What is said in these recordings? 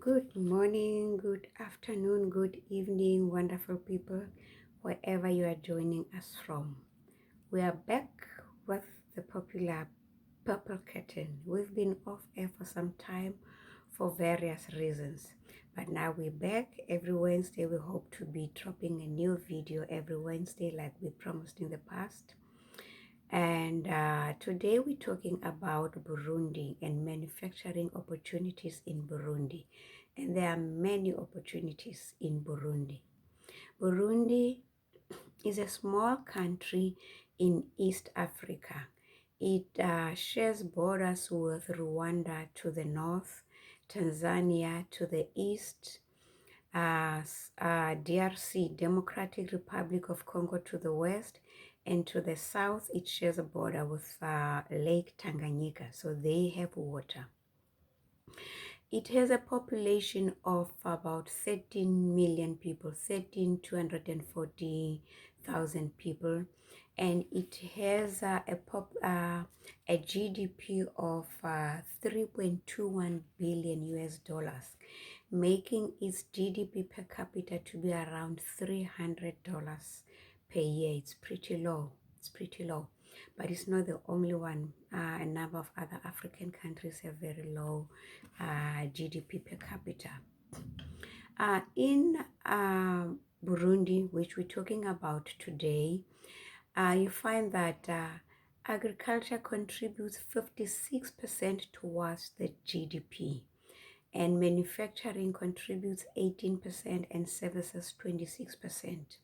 Good morning, good afternoon, good evening, wonderful people, wherever you are joining us from. We are back with the popular Purple Curtain. We've been off air for some time for various reasons, but now we're back. Every Wednesday, we hope to be dropping a new video every Wednesday, like we promised in the past. And today we're talking about Burundi and manufacturing opportunities in Burundi. And there are many opportunities in Burundi. Burundi is a small country in East Africa. It shares borders with Rwanda to the north, Tanzania to the east, DRC, Democratic Republic of Congo to the west, and to the south it shares a border with Lake Tanganyika, so they have water. It has a population of about 13 million people, 13,240,000 people, and it has a GDP of 3.21 billion US dollars, making its GDP per capita to be around $300 per year. It's pretty low. But it's not the only one. A number of other African countries have very low GDP per capita. In Burundi, which we're talking about today, you find that agriculture contributes 56% towards the GDP, and manufacturing contributes 18% and services 26%.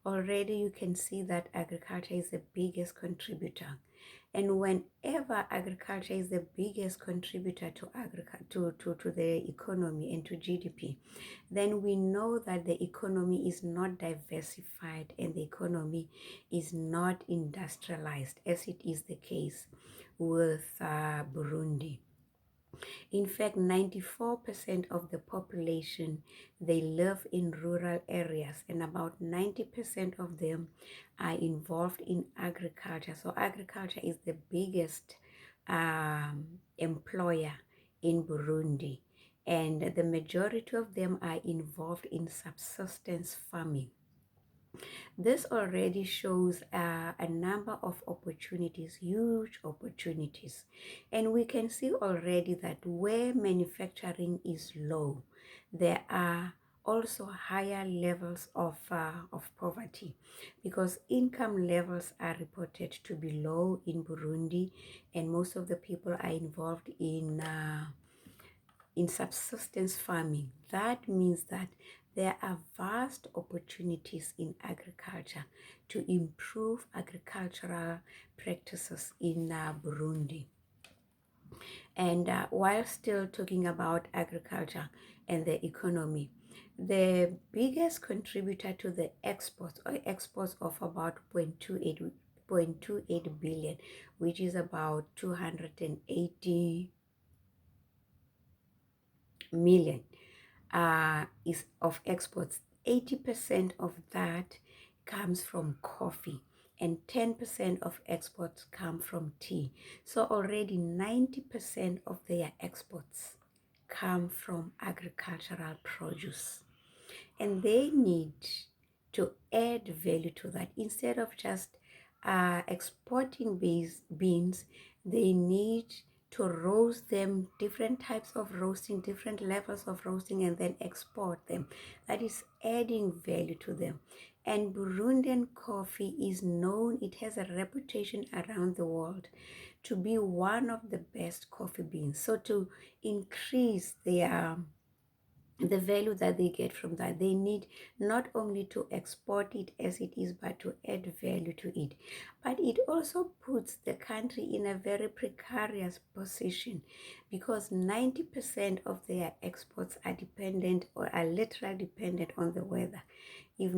Already you can see that agriculture is the biggest contributor. And whenever agriculture is the biggest contributor to the economy and to GDP, then we know that the economy is not diversified and the economy is not industrialized, as it is the case with Burundi. In fact, 94% of the population, they live in rural areas, and about 90% of them are involved in agriculture. So agriculture is the biggest employer in Burundi, and the majority of them are involved in subsistence farming. This already shows a number of opportunities, huge opportunities. And we can see already that where manufacturing is low, there are also higher levels of poverty, because income levels are reported to be low in Burundi, and most of the people are involved in subsistence farming. That means that there are vast opportunities in agriculture to improve agricultural practices in Burundi. And while still talking about agriculture and the economy, the biggest contributor to the exports of about 0.28 billion, which is about 280 million, is of exports. 80% of that comes from coffee, and 10% of exports come from tea. So already 90% of their exports come from agricultural produce, and they need to add value to that. Instead of just exporting beans, they need to roast them, different types of roasting, different levels of roasting, and then export them. That is adding value to them. And Burundian coffee is known, it has a reputation around the world to be one of the best coffee beans. So to increase the value that they get from that, they need not only to export it as it is, but to add value to it. But it also puts the country in a very precarious position, because 90% of their exports are dependent, or are literally dependent on the weather. If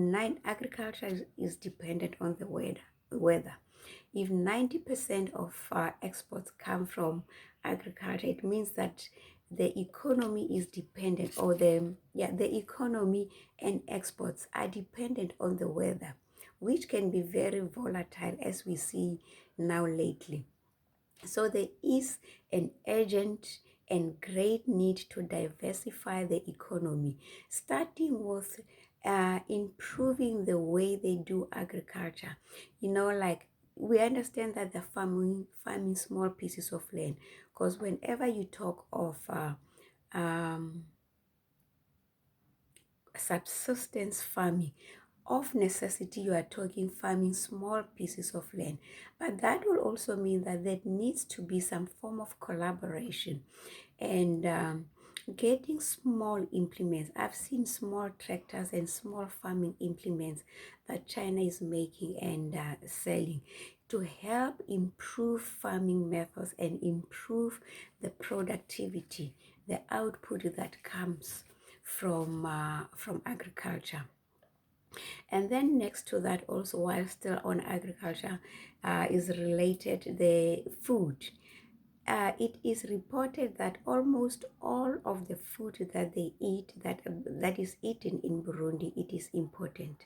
agriculture is dependent on the weather, if 90% of exports come from agriculture, it means that the economy is dependent, or the economy and exports are dependent on the weather, which can be very volatile, as we see now lately. So there is an urgent and great need to diversify the economy, starting with improving the way they do agriculture. Like we understand that the farming small pieces of land, because whenever you talk of um, subsistence farming, of necessity you are talking farming small pieces of land, but that will also mean that there needs to be some form of collaboration and getting small implements. I've seen small tractors and small farming implements that China is making and selling to help improve farming methods and improve the productivity, the output that comes from agriculture. And then next to that also, while still on agriculture, is related the food. It is reported that almost all of the food that they eat, that is eaten in Burundi, it is imported.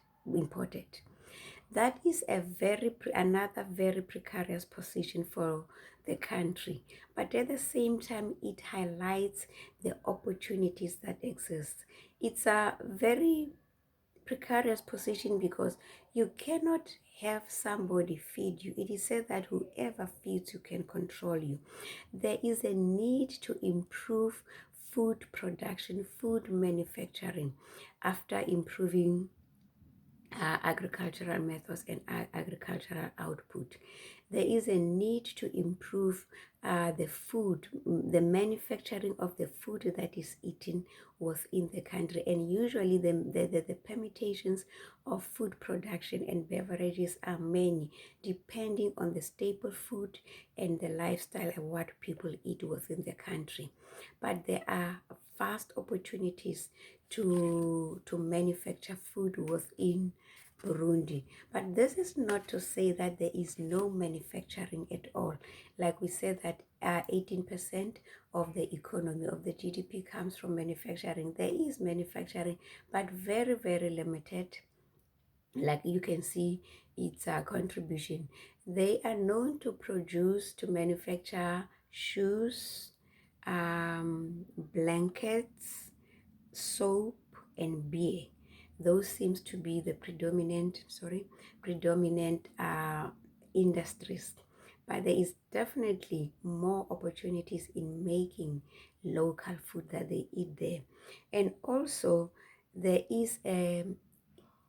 That is another very precarious position for the country. But at the same time, it highlights the opportunities that exist. It's a very precarious position because you cannot have somebody feed you. It is said that whoever feeds you can control you. There is a need to improve food production, food manufacturing, after improving agricultural methods and agricultural output. There is a need to improve the manufacturing of the food that is eaten within the country. And usually the permutations of food production and beverages are many, depending on the staple food and the lifestyle and what people eat within the country. But there are vast opportunities to manufacture food within Burundi. But this is not to say that there is no manufacturing at all. Like we said that 18% of the economy of the GDP comes from manufacturing. There is manufacturing, but very, very limited. Like you can see its contribution. They are known to manufacture shoes, blankets, soap, and beer. Those seems to be the predominant industries. But there is definitely more opportunities in making local food that they eat there. And also there is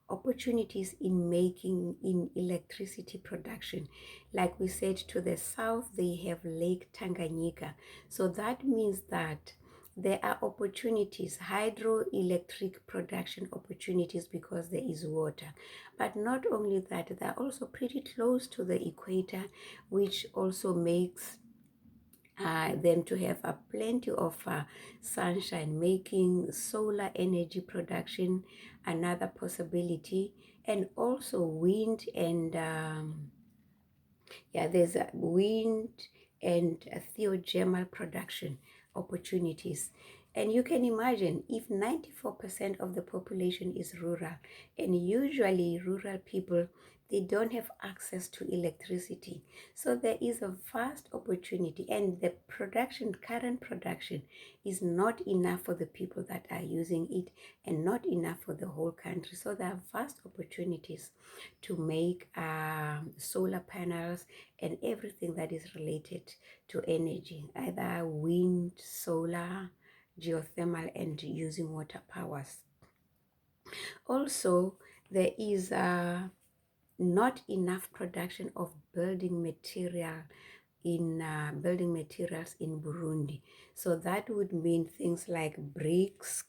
opportunities in electricity production. Like we said, to the south they have Lake Tanganyika, so that means that there are opportunities, hydroelectric production opportunities, because there is water. But not only that, they're also pretty close to the equator, which also makes them to have a plenty of sunshine, making solar energy production another possibility, and also wind and there's a wind and a geothermal production opportunities. And you can imagine if 94% of the population is rural, and usually rural people, they don't have access to electricity. So there is a vast opportunity, and the current production is not enough for the people that are using it and not enough for the whole country. So there are vast opportunities to make solar panels and everything that is related to energy, either wind, solar, geothermal, and using water powers. Also, there is not enough production of building materials in Burundi. So that would mean things like bricks,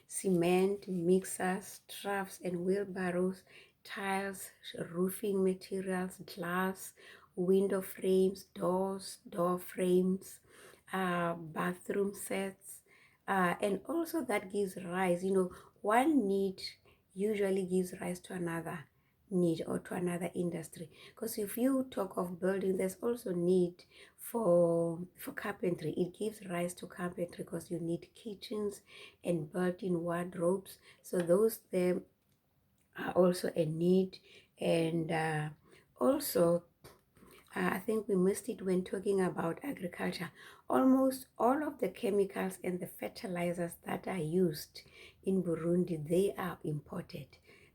cement, mixers, troughs and wheelbarrows, tiles, roofing materials, glass, window frames, doors, door frames, bathroom sets, and also that gives rise, one need usually gives rise to another need or to another industry. Because if you talk of building, there's also need for carpentry. It gives rise to carpentry because you need kitchens and built-in wardrobes. So those there are also a need. And also I think we missed it when talking about agriculture. Almost all of the chemicals and the fertilizers that are used in Burundi, they are imported.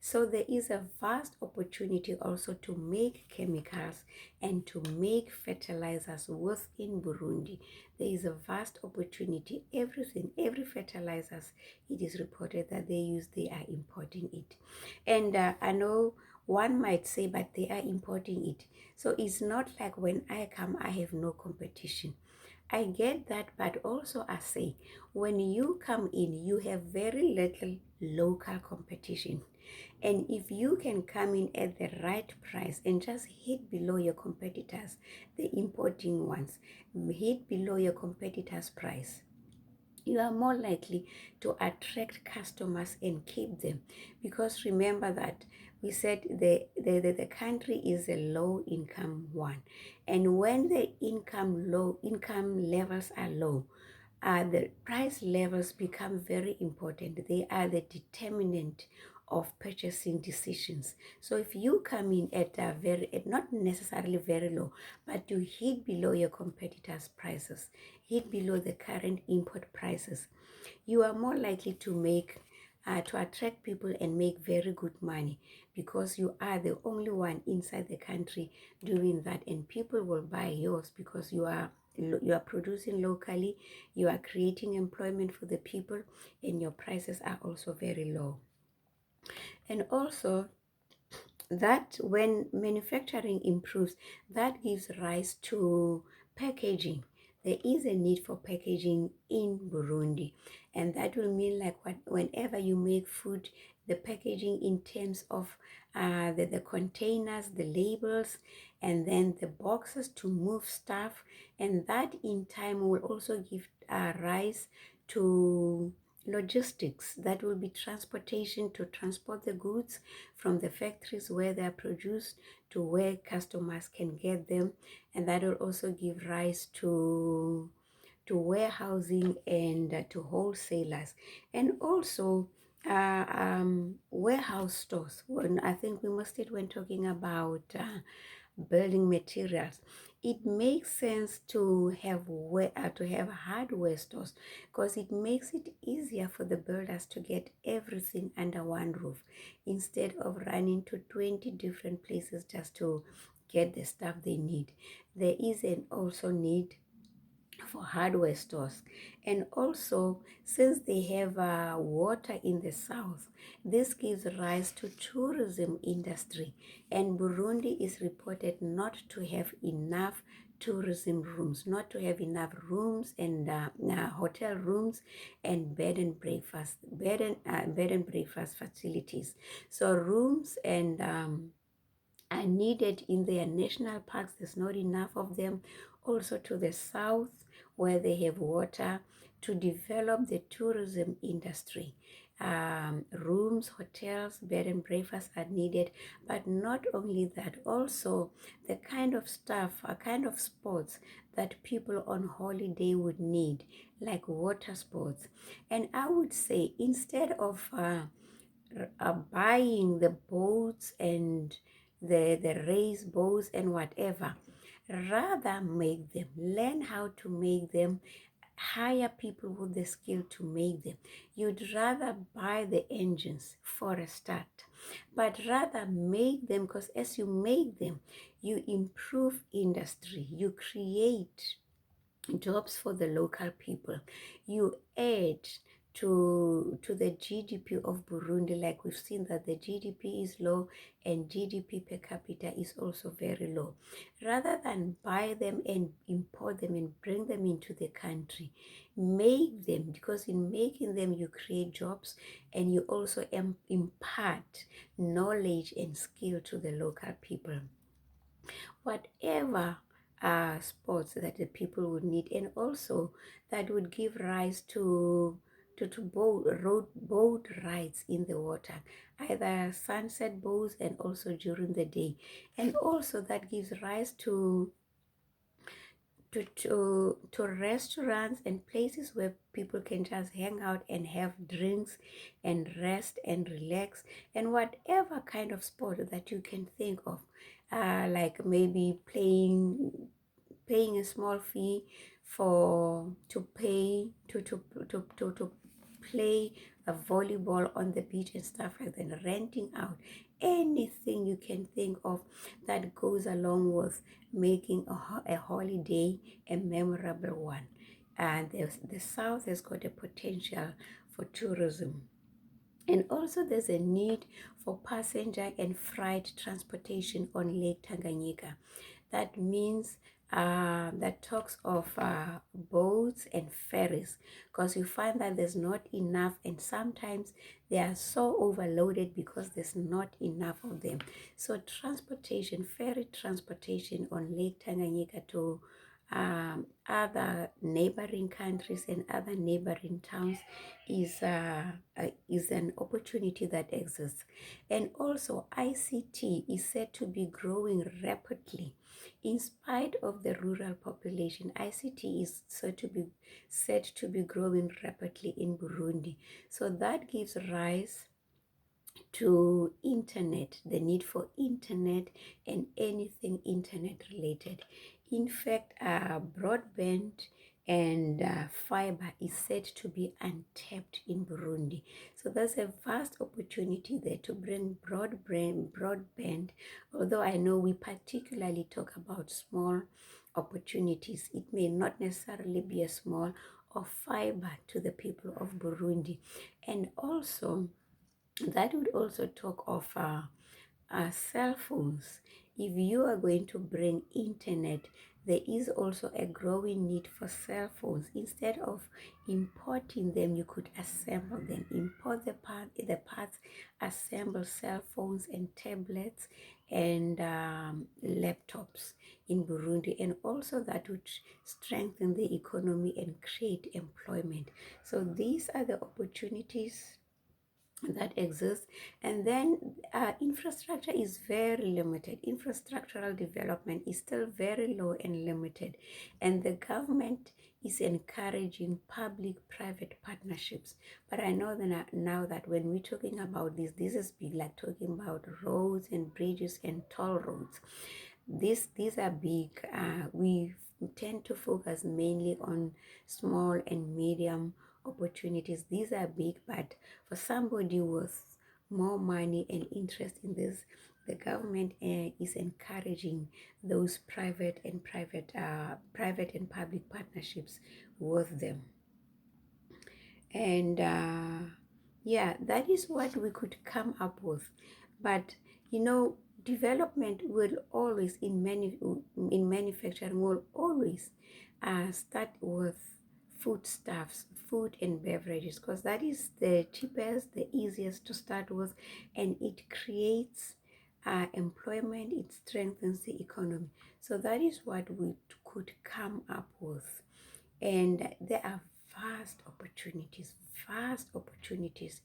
So there is a vast opportunity also to make chemicals and to make fertilizers within Burundi. There is a vast opportunity. Everything, every fertilizers, it is reported that they use, they are importing it. And I know one might say, but they are importing it. So it's not like when I come, I have no competition. I get that, but also I say, when you come in, you have very little local competition. And if you can come in at the right price and just hit below your competitors, the importing ones, hit below your competitors' price, you are more likely to attract customers and keep them, because remember that we said the country is a low income one, and when the income levels are low, the price levels become very important. They are the determinant of purchasing decisions. So if you come in at a not necessarily very low, but you hit below your competitors' prices, hit below the current import prices, you are more likely to to attract people and make very good money, because you are the only one inside the country doing that, and people will buy yours because you are producing locally, you are creating employment for the people, and your prices are also very low. And also, that when manufacturing improves, that gives rise to packaging. There is a need for packaging in Burundi, and that will mean like whenever you make food, the packaging in terms of the containers, the labels, and then the boxes to move stuff, and that in time will also give rise to logistics. That will be transportation to transport the goods from the factories where they are produced to where customers can get them, and that will also give rise warehousing and to wholesalers, and also warehouse stores. When I think we must it when talking about building materials, it makes sense to have hardware stores, because it makes it easier for the builders to get everything under one roof instead of running to 20 different places just to get the stuff they need. There is an also need for hardware stores, and also since they have water in the south, this gives rise to tourism industry, and Burundi is reported not to have enough tourism rooms, not to have enough rooms and hotel rooms and bed and breakfast facilities. So rooms and are needed in their national parks. There's not enough of them. Also to the south, where they have water, to develop the tourism industry. Rooms, hotels, bed and breakfast are needed, but not only that, also the kind of stuff, a kind of sports that people on holiday would need, like water sports. And I would say, instead of buying the boats and the race boats and whatever, rather make them, learn how to make them, hire people with the skill to make them. You'd rather buy the engines for a start, but rather make them, because as you make them, you improve industry, you create jobs for the local people, you add to the GDP of Burundi. Like we've seen that the GDP is low and GDP per capita is also very low. Rather than buy them and import them and bring them into the country, make them, because in making them you create jobs and you also impart knowledge and skill to the local people. Whatever sports that the people would need, and also that would give rise to boat rides in the water, either sunset boats and also during the day, and also that gives rise to to restaurants and places where people can just hang out and have drinks and rest and relax, and whatever kind of sport that you can think of, like maybe paying a small fee for to pay to play a volleyball on the beach and stuff like that, renting out anything you can think of that goes along with making a holiday a memorable one. And the South has got a potential for tourism. And also there's a need for passenger and freight transportation on Lake Tanganyika. That means that talks of boats and ferries, because you find that there's not enough, and sometimes they are so overloaded because there's not enough of them. So transportation, ferry transportation on Lake Tanganyika to other neighboring countries and other neighboring towns is an opportunity that exists. And also ICT is said to be growing rapidly. In spite of the rural population, ICT is said to be growing rapidly in Burundi. So that gives rise to internet, the need for internet and anything internet related. In fact, broadband and fiber is said to be untapped in Burundi. So there's a vast opportunity there to bring broadband, although I know we particularly talk about small opportunities. It may not necessarily be a small or fiber to the people of Burundi. And also, that would also talk of cell phones. If you are going to bring internet, there is also a growing need for cell phones. Instead of importing them, you could assemble them. Import the parts, assemble cell phones and tablets and laptops in Burundi, and also that would strengthen the economy and create employment. So these are the opportunities that exists. And then infrastructure is very limited. Infrastructural development is still very low and limited, and the government is encouraging public-private partnerships. But I know that now that when we're talking about this is big, like talking about roads and bridges and toll roads. These are big. We tend to focus mainly on small and medium opportunities. These are big, but for somebody with more money and interest in this, the government is encouraging those private and public partnerships with them. And yeah, that is what we could come up with. But development will always in manufacturing will always start with foodstuffs, food and beverages, because that is the cheapest, the easiest to start with, and it creates employment, it strengthens the economy. So that is what we could come up with. And there are vast opportunities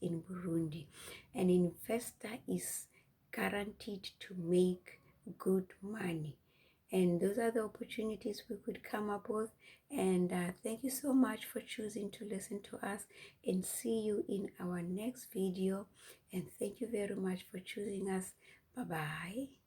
in Burundi. An investor is guaranteed to make good money, and those are the opportunities we could come up with. And thank you so much for choosing to listen to us, and see you in our next video. And thank you very much for choosing us. Bye bye.